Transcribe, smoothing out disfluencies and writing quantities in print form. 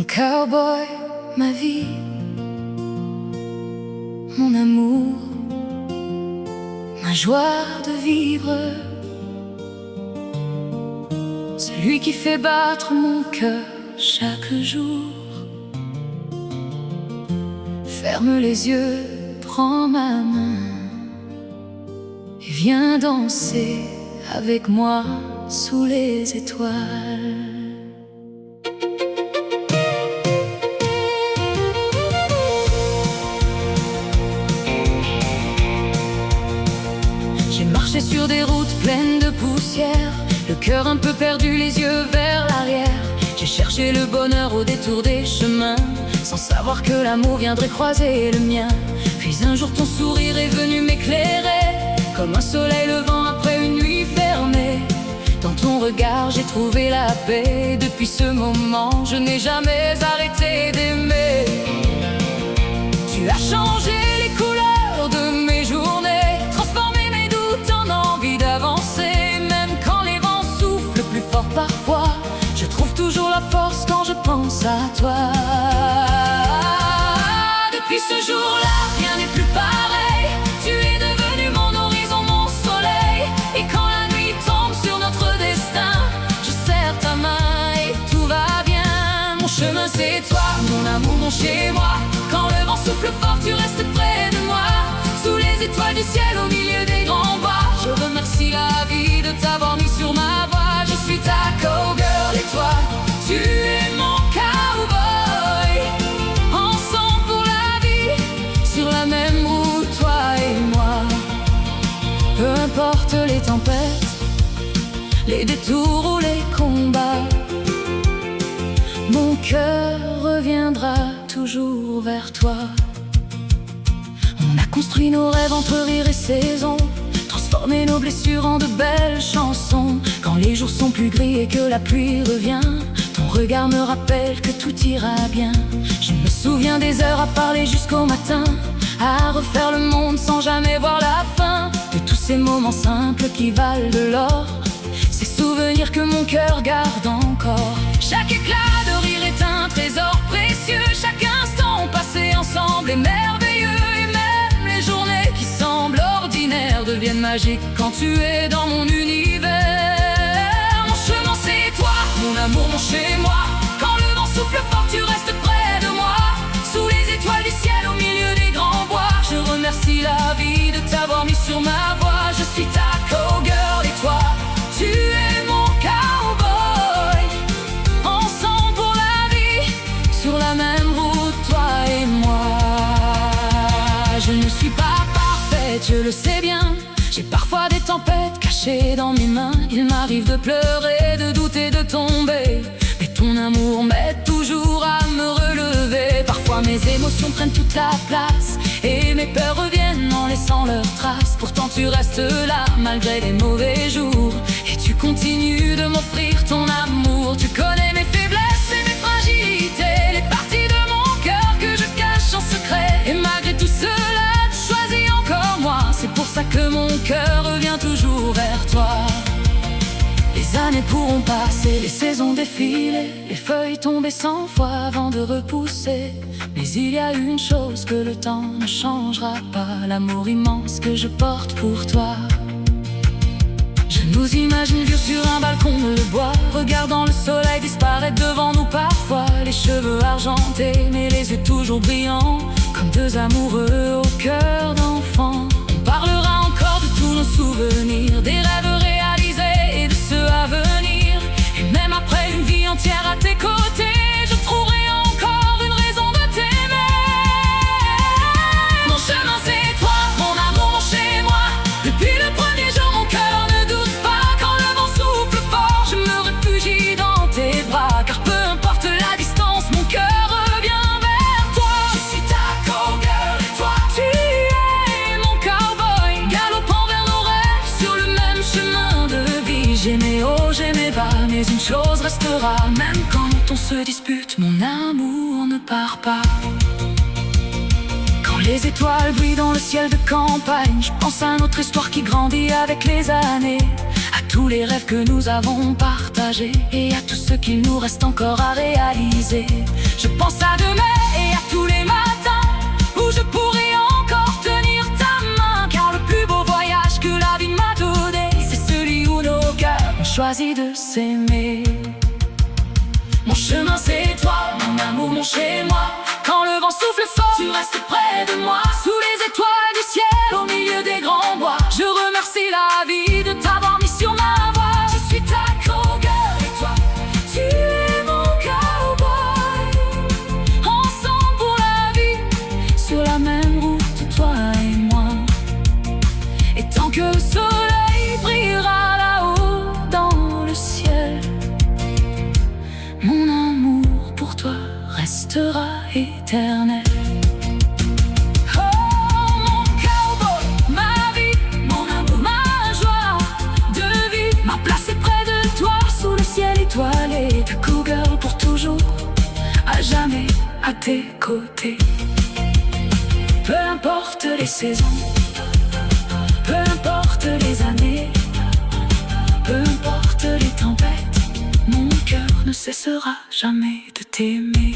Mon cowboy, ma vie, mon amour, ma joie de vivre, celui qui fait battre mon cœur chaque jour. Ferme les yeux, prends ma main et viens danser avec moi sous les étoiles. J'ai marché sur des routes pleines de poussière, le cœur un peu perdu, les yeux vers l'arrière. J'ai cherché le bonheur au détour des chemins, sans savoir que l'amour viendrait croiser le mien. Puis un jour ton sourire est venu m'éclairer, comme un soleil levant après une nuit fermée. Dans ton regard j'ai trouvé la paix. Depuis ce moment je n'ai jamais arrêté d'aimer. Tu as changé les couleurs de mes journées, transformé mes doutes en envie d'avancer. Même quand les vents soufflent plus fort parfois, je trouve toujours la force quand je pense à toi. Depuis ce jour-là, rien n'est plus pareil. Tu es devenu mon horizon, mon soleil. Et quand la nuit tombe sur notre destin, je serre ta main et tout va bien. Mon chemin c'est toi, mon amour, mon chez-moi. Quand le vent souffle fort, tu restes près de moi. Sous les étoiles du ciel, au milieu des grands bois, je remercie la vie de t'avoir mis sur ma voie. Je suis ta cowgirl et toi, tu es mon cowboy. Ensemble pour la vie, sur la même route, toi et moi. Peu importe les tempêtes, les détours ou les combats, mon cœur reviendra toujours vers toi. On a construit nos rêves entre rire et saison, transformé nos blessures en de belles chansons. Quand les jours sont plus gris et que la pluie revient, ton regard me rappelle que tout ira bien. Je me souviens des heures à parler jusqu'au matin, à refaire le monde sans jamais voir la fin. De tous ces moments simples qui valent de l'or, ces souvenirs que mon cœur garde encore. Chaque éclat de rire est un trésor précieux. Chaque instant passé ensemble est merveilleux. Et même les journées qui semblent ordinaires deviennent magiques quand tu es dans mon univers. Mon chemin c'est toi, mon amour, mon chez-moi. Quand le vent souffle fort, tu restes près de moi. Sous les étoiles du ciel, au milieu des grands bois, je remercie la vie de t'avoir mis sur ma voie. Je suis ta cowgirl et toi, tu es mon cowboy. Ensemble pour la vie, sur la même route, toi et moi. Je ne suis pas parfaite, je le sais bien. J'ai parfois des tempêtes cachées dans mes mains. Il m'arrive de pleurer, de douter, de tomber, mais ton amour m'aide toujours à me relever. Parfois mes émotions prennent toute la place et mes peurs reviennent en laissant leurs traces. Pourtant tu restes là malgré les mauvais jours, et tu continues de m'offrir ton amour. Tu connais mes faiblesses et mes fragilités, les parties de mon cœur que je cache en secret. Et malgré tout cela, tu choisis encore moi. C'est pour ça que mon cœur revient toujours vers toi. Les années pourront passer, les saisons défiler, les feuilles tomber 100 fois avant de repousser. Mais il y a une chose que le temps ne changera pas, l'amour immense que je porte pour toi. Je nous imagine vieux sur un balcon de bois, regardant le soleil disparaître devant nous parfois. Les cheveux argentés mais les yeux toujours brillants, comme deux amoureux au cœur d'enfant. On parlera encore de tous nos souvenirs, des rêves réalisés et de ceux à venir. Et même après une vie entière à tes côtés, je trouverai encore une raison de t'aimer. Mon chemin c'est toi, mon amour, mon chez-moi. Depuis le premier jour mon cœur ne doute pas. Quand le vent souffle fort, je me réfugie dans tes bras. Car peu importe la distance, mon cœur revient vers toi. Je suis ta cowgirl et toi, tu es mon cowboy. Galopant vers nos rêves sur le même chemin de vie. J'ai mes hauts, j'ai mes bas, mais une chose restera. Même quand on se dispute, mon amour ne part pas. Quand les étoiles brillent dans le ciel de campagne, je pense à notre histoire qui grandit avec les années, à tous les rêves que nous avons partagés et à tout ce qu'il nous reste encore à réaliser. Je pense à demain et à tous les matins où je pourrai encore tenir ta main. Car le plus beau voyage que la vie m'a donné, c'est celui où nos cœurs ont choisi de s'aimer. Mon chemin c'est toi, mon amour, mon chez-moi. Quand le vent souffle fort, tu restes près de moi. Sous les étoiles du ciel, au milieu des grands bois, je remercie la vie de t'avoir mis sur ma voie. Je suis ta cowgirl et toi, tu es mon cowboy. Ensemble pour la vie, sur la même route, toi et moi. Et tant que le soleil brillera là-haut dans le ciel, mon amour pour toi restera éternel. Oh mon cowboy, ma vie, mon amour, ma joie de vivre. Ma place est près de toi, sous le ciel étoilé. Ta cowgirl pour toujours, à jamais à tes côtés. Peu importe les saisons, peu importe les années, peu importe les tempêtes, mon cœur ne cessera jamais de t'aimer.